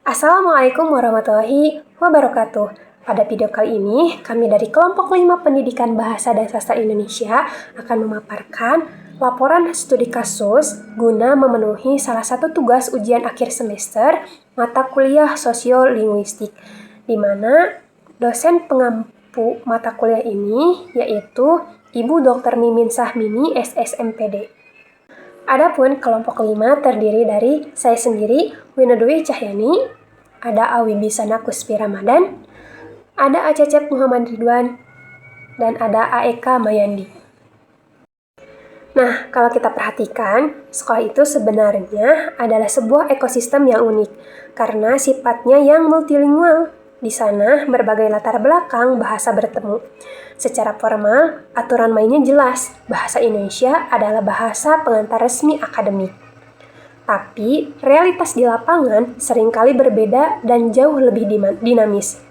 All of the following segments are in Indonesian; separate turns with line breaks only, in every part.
Assalamualaikum warahmatullahi wabarakatuh. Pada video kali ini, kami dari kelompok 5 Pendidikan Bahasa dan Sastra Indonesia akan memaparkan laporan studi kasus guna memenuhi salah satu tugas ujian akhir semester mata kuliah sosiolinguistik, di mana dosen pengampu mata kuliah ini yaitu Ibu Dr. Mimin Sahmini, SSMPD. Adapun kelompok 5 terdiri dari saya sendiri, Winodwi Cahyani, ada Awibisana Kuspi Ramadan, ada Acecep Muhammad Ridwan, dan ada Aeka Mayandi. Nah, kalau kita perhatikan, sekolah itu sebenarnya adalah sebuah ekosistem yang unik, karena sifatnya yang multilingual. Di sana, berbagai latar belakang bahasa bertemu. Secara formal, aturan mainnya jelas. Bahasa Indonesia adalah bahasa pengantar resmi akademik. Tapi, realitas di lapangan seringkali berbeda dan jauh lebih dinamis.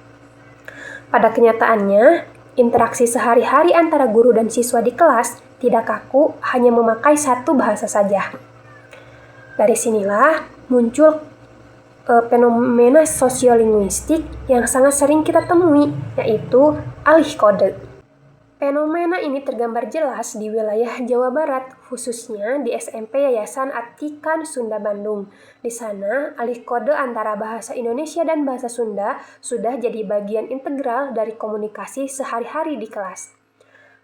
Pada kenyataannya, interaksi sehari-hari antara guru dan siswa di kelas tidak kaku hanya memakai satu bahasa saja. Dari sinilah muncul fenomena sosiolinguistik yang sangat sering kita temui, yaitu alih kode. Fenomena ini tergambar jelas di wilayah Jawa Barat, khususnya di SMP Yayasan Atikan Sunda Bandung. Di sana, alih kode antara bahasa Indonesia dan bahasa Sunda sudah jadi bagian integral dari komunikasi sehari-hari di kelas.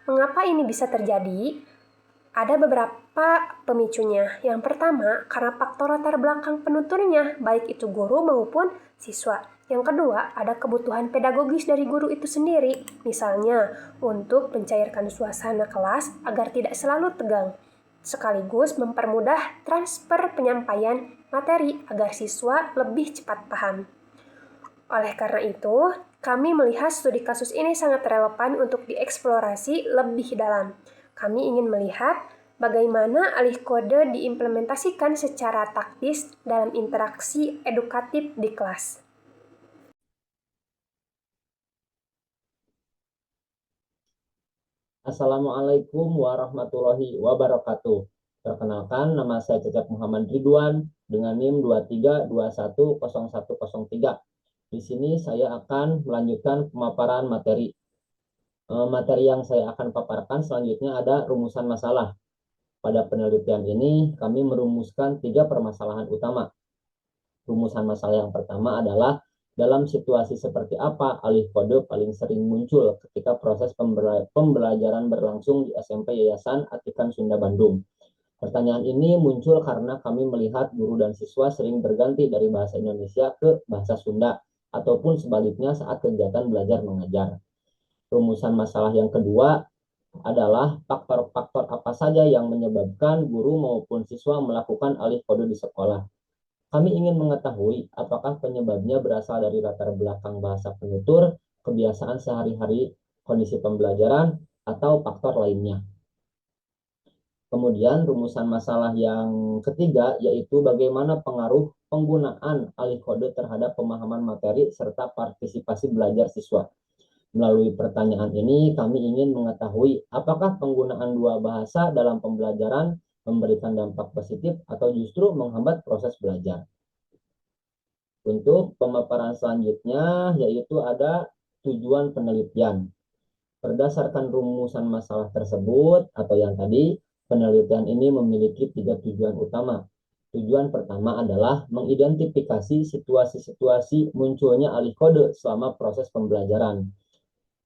Mengapa ini bisa terjadi? Ada beberapa pemicunya. Yang pertama, karena faktor latar belakang penuturnya, baik itu guru maupun siswa. Yang kedua, ada kebutuhan pedagogis dari guru itu sendiri, misalnya untuk mencairkan suasana kelas agar tidak selalu tegang, sekaligus mempermudah transfer penyampaian materi agar siswa lebih cepat paham. Oleh karena itu, kami melihat studi kasus ini sangat relevan untuk dieksplorasi lebih dalam. Kami ingin melihat bagaimana alih kode diimplementasikan secara taktis dalam interaksi edukatif di kelas.
Assalamualaikum warahmatullahi wabarakatuh. Perkenalkan, nama saya Cecep Muhammad Ridwan dengan NIM 23210103. Di sini saya akan melanjutkan pemaparan materi. Materi yang saya akan paparkan selanjutnya ada rumusan masalah. Pada penelitian ini, kami merumuskan 3 permasalahan utama. Rumusan masalah yang pertama adalah dalam situasi seperti apa alih kode paling sering muncul ketika proses pembelajaran berlangsung di SMP Yayasan Atikan Sunda Bandung. Pertanyaan ini muncul karena kami melihat guru dan siswa sering berganti dari bahasa Indonesia ke bahasa Sunda, ataupun sebaliknya saat kegiatan belajar mengajar. Rumusan masalah yang kedua adalah faktor-faktor apa saja yang menyebabkan guru maupun siswa melakukan alih kode di sekolah. Kami ingin mengetahui apakah penyebabnya berasal dari latar belakang bahasa penutur, kebiasaan sehari-hari, kondisi pembelajaran, atau faktor lainnya. Kemudian rumusan masalah yang ketiga yaitu bagaimana pengaruh penggunaan alih kode terhadap pemahaman materi serta partisipasi belajar siswa. Melalui pertanyaan ini, kami ingin mengetahui apakah penggunaan dua bahasa dalam pembelajaran memberikan dampak positif atau justru menghambat proses belajar. Untuk pemaparan selanjutnya, yaitu ada tujuan penelitian. Berdasarkan rumusan masalah tersebut, atau yang tadi, penelitian ini memiliki 3 tujuan utama. Tujuan pertama adalah mengidentifikasi situasi-situasi munculnya alih kode selama proses pembelajaran.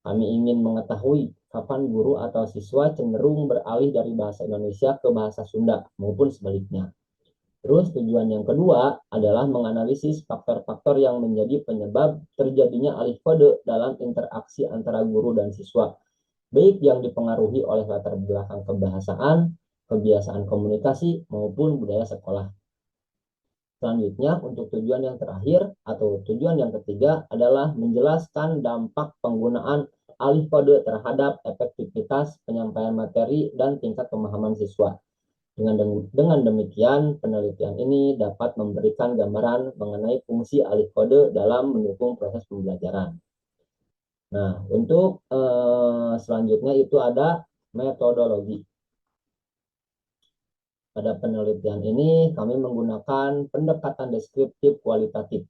Kami ingin mengetahui kapan guru atau siswa cenderung beralih dari bahasa Indonesia ke bahasa Sunda maupun sebaliknya. Terus tujuan yang kedua adalah menganalisis faktor-faktor yang menjadi penyebab terjadinya alih kode dalam interaksi antara guru dan siswa, baik yang dipengaruhi oleh latar belakang kebahasaan, kebiasaan komunikasi, maupun budaya sekolah. Selanjutnya, untuk tujuan yang terakhir atau tujuan yang ketiga adalah menjelaskan dampak penggunaan alih kode terhadap efektivitas penyampaian materi dan tingkat pemahaman siswa. Dengan demikian, penelitian ini dapat memberikan gambaran mengenai fungsi alih kode dalam mendukung proses pembelajaran. Nah, untuk selanjutnya itu ada metodologi. Pada penelitian ini, kami menggunakan pendekatan deskriptif kualitatif,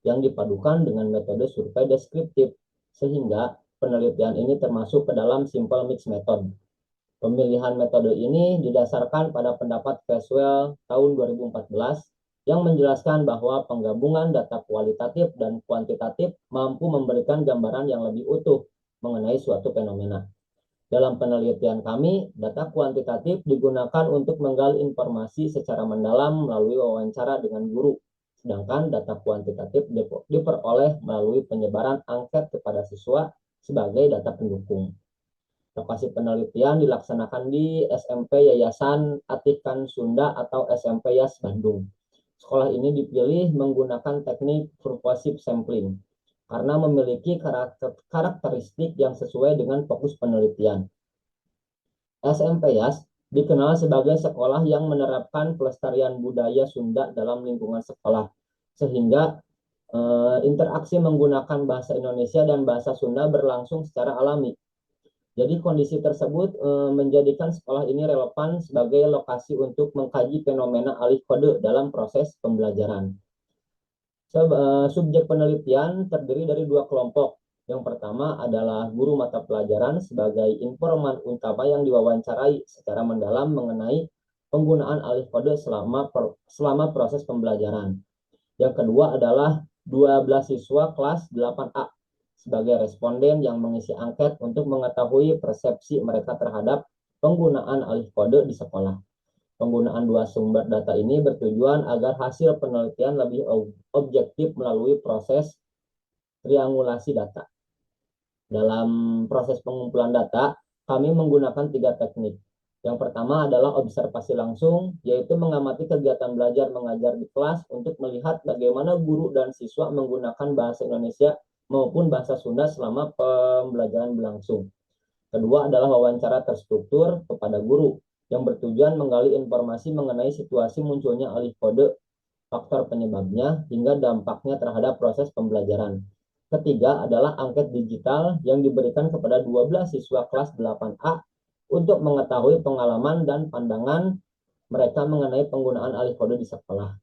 yang dipadukan dengan metode survei deskriptif, sehingga penelitian ini termasuk ke dalam simple mix method. Pemilihan metode ini didasarkan pada pendapat Creswell tahun 2014 yang menjelaskan bahwa penggabungan data kualitatif dan kuantitatif mampu memberikan gambaran yang lebih utuh mengenai suatu fenomena. Dalam penelitian kami, data kuantitatif digunakan untuk menggali informasi secara mendalam melalui wawancara dengan guru, sedangkan data kuantitatif diperoleh melalui penyebaran angket kepada siswa sebagai data pendukung. Lokasi penelitian dilaksanakan di SMP Yayasan Atikan Sunda atau SMP Yas Bandung. Sekolah ini dipilih menggunakan teknik purposive sampling karena memiliki karakteristik yang sesuai dengan fokus penelitian. SMP Yas dikenal sebagai sekolah yang menerapkan pelestarian budaya Sunda dalam lingkungan sekolah, sehingga interaksi menggunakan bahasa Indonesia dan bahasa Sunda berlangsung secara alami. Jadi kondisi tersebut menjadikan sekolah ini relevan sebagai lokasi untuk mengkaji fenomena alih kode dalam proses pembelajaran. Subjek penelitian terdiri dari dua kelompok. Yang pertama adalah guru mata pelajaran sebagai informan utama yang diwawancarai secara mendalam mengenai penggunaan alih kode selama proses pembelajaran. Yang kedua adalah 12 siswa kelas 8A sebagai responden yang mengisi angket untuk mengetahui persepsi mereka terhadap penggunaan alih kode di sekolah. Penggunaan dua sumber data ini bertujuan agar hasil penelitian lebih objektif melalui proses triangulasi data. Dalam proses pengumpulan data, kami menggunakan 3 teknik. Yang pertama adalah observasi langsung, yaitu mengamati kegiatan belajar mengajar di kelas untuk melihat bagaimana guru dan siswa menggunakan bahasa Indonesia maupun bahasa Sunda selama pembelajaran berlangsung. Kedua adalah wawancara terstruktur kepada guru yang bertujuan menggali informasi mengenai situasi munculnya alih kode, faktor penyebabnya, hingga dampaknya terhadap proses pembelajaran. Ketiga adalah angket digital yang diberikan kepada 12 siswa kelas 8A untuk mengetahui pengalaman dan pandangan mereka mengenai penggunaan alih kode di sekolah.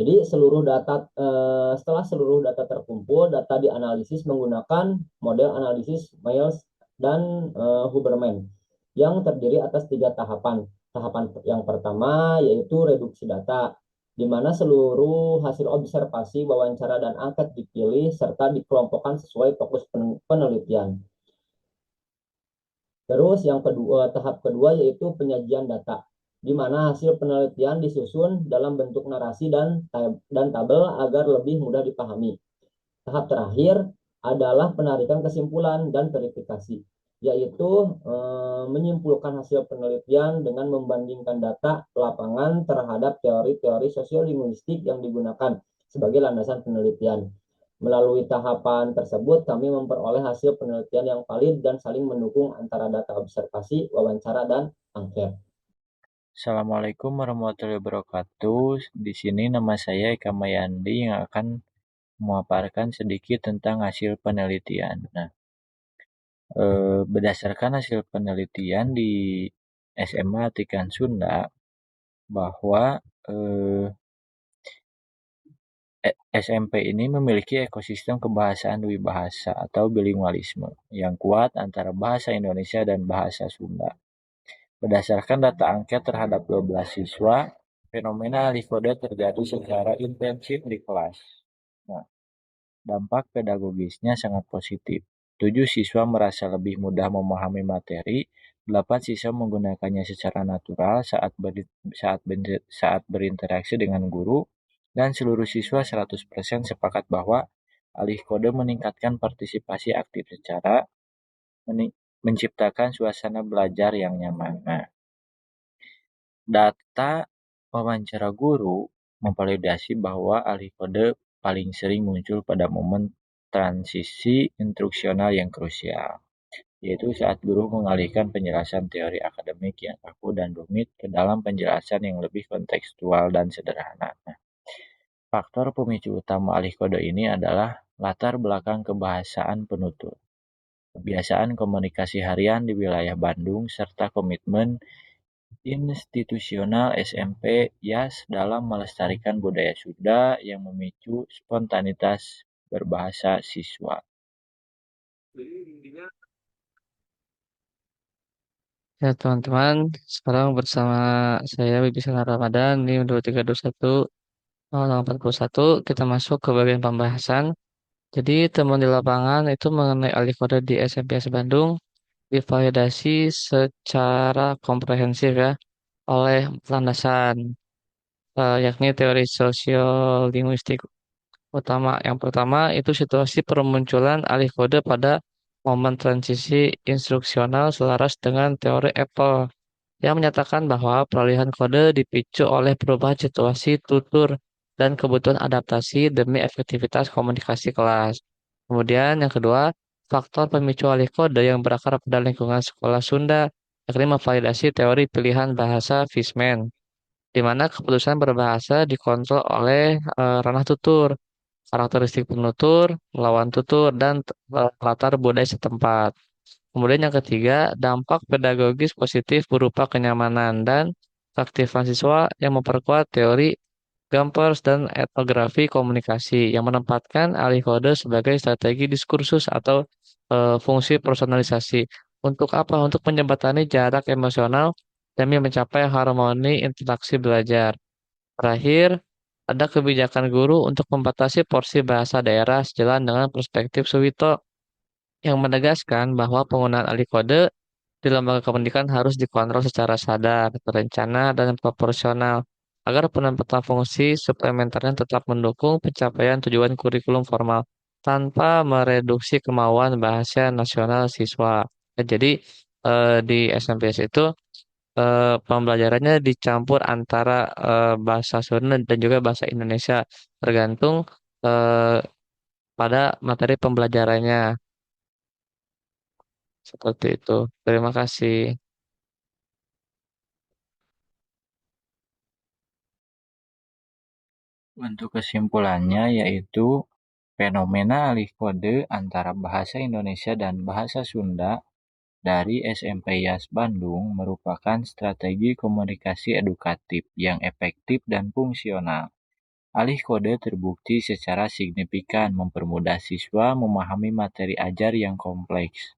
Jadi setelah seluruh data terkumpul, data dianalisis menggunakan model analisis Miles dan Huberman yang terdiri atas 3 tahapan. Tahapan yang pertama yaitu reduksi data, di mana seluruh hasil observasi, wawancara, dan angket dipilih serta dikelompokkan sesuai fokus penelitian. Terus tahap kedua yaitu penyajian data, di mana hasil penelitian disusun dalam bentuk narasi dan tabel agar lebih mudah dipahami. Tahap terakhir adalah penarikan kesimpulan dan verifikasi, yaitu menyimpulkan hasil penelitian dengan membandingkan data lapangan terhadap teori-teori sosiolinguistik yang digunakan sebagai landasan penelitian. Melalui tahapan tersebut, kami memperoleh hasil penelitian yang valid dan saling mendukung antara data observasi, wawancara, dan angket.
Assalamualaikum warahmatullahi wabarakatuh. Di sini nama saya Eka Mayandi yang akan memaparkan sedikit tentang hasil penelitian. Nah, berdasarkan hasil penelitian di SMA Atikan Sunda bahwa SMP ini memiliki ekosistem kebahasaan dwibahasa atau bilingualisme yang kuat antara bahasa Indonesia dan bahasa Sunda. Berdasarkan data angket terhadap 12 siswa, fenomena alih kode terjadi secara intensif di kelas. Nah, dampak pedagogisnya sangat positif. 7 siswa merasa lebih mudah memahami materi, 8 siswa menggunakannya secara natural saat berinteraksi dengan guru, dan seluruh siswa 100% sepakat bahwa alih kode meningkatkan partisipasi aktif secara menciptakan suasana belajar yang nyaman. Nah, data wawancara guru memvalidasi bahwa alih kode paling sering muncul pada momen transisi instruksional yang krusial, yaitu saat guru mengalihkan penjelasan teori akademik yang kaku dan rumit ke dalam penjelasan yang lebih kontekstual dan sederhana. Nah, faktor pemicu utama alih kode ini adalah latar belakang kebahasaan penutur, kebiasaan komunikasi harian di wilayah Bandung, serta komitmen institusional SMP IAS dalam melestarikan budaya Sunda yang memicu spontanitas berbahasa siswa.
Ya teman-teman, sekarang bersama saya Wibisana Ramadan di 2321 041 kita masuk ke bagian pembahasan. Jadi temuan di lapangan itu mengenai alih kode di SMPS Bandung divalidasi secara komprehensif ya oleh landasan yakni teori sosiolinguistik utama. Yang pertama itu situasi permunculan alih kode pada momen transisi instruksional selaras dengan teori Apple yang menyatakan bahwa peralihan kode dipicu oleh perubahan situasi tutur dan kebutuhan adaptasi demi efektivitas komunikasi kelas. Kemudian yang kedua, faktor pemicu alih kode yang berakar pada lingkungan sekolah Sunda, yakni memvalidasi teori pilihan bahasa Fishman, di mana keputusan berbahasa dikontrol oleh ranah tutur, karakteristik penutur, lawan tutur, dan latar budaya setempat. Kemudian yang ketiga, dampak pedagogis positif berupa kenyamanan dan keaktifan siswa yang memperkuat teori Gampers dan etnografi komunikasi yang menempatkan alih kode sebagai strategi diskursus atau fungsi personalisasi. Untuk apa? Untuk menjembatani jarak emosional demi mencapai harmoni interaksi belajar. Terakhir, ada kebijakan guru untuk membatasi porsi bahasa daerah sejalan dengan perspektif Suwito yang menegaskan bahwa penggunaan alih kode di lembaga pendidikan harus dikontrol secara sadar, terencana, dan proporsional agar penempatan fungsi suplementernya tetap mendukung pencapaian tujuan kurikulum formal tanpa mereduksi kemauan bahasa nasional siswa. Jadi di SMPS itu pembelajarannya dicampur antara bahasa Sunda dan juga bahasa Indonesia tergantung eh, pada materi pembelajarannya seperti itu. Terima kasih.
Untuk kesimpulannya yaitu fenomena alih kode antara bahasa Indonesia dan bahasa Sunda dari SMP IAS Bandung merupakan strategi komunikasi edukatif yang efektif dan fungsional. Alih kode terbukti secara signifikan mempermudah siswa memahami materi ajar yang kompleks,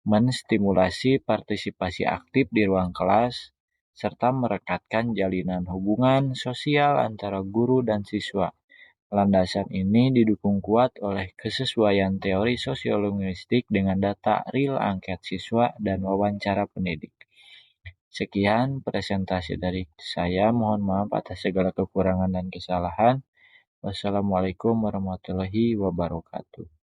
menstimulasi partisipasi aktif di ruang kelas, serta merekatkan jalinan hubungan sosial antara guru dan siswa. Landasan ini didukung kuat oleh kesesuaian teori sosiolinguistik dengan data real angket siswa dan wawancara pendidik. Sekian presentasi dari saya. Mohon maaf atas segala kekurangan dan kesalahan. Wassalamualaikum warahmatullahi wabarakatuh.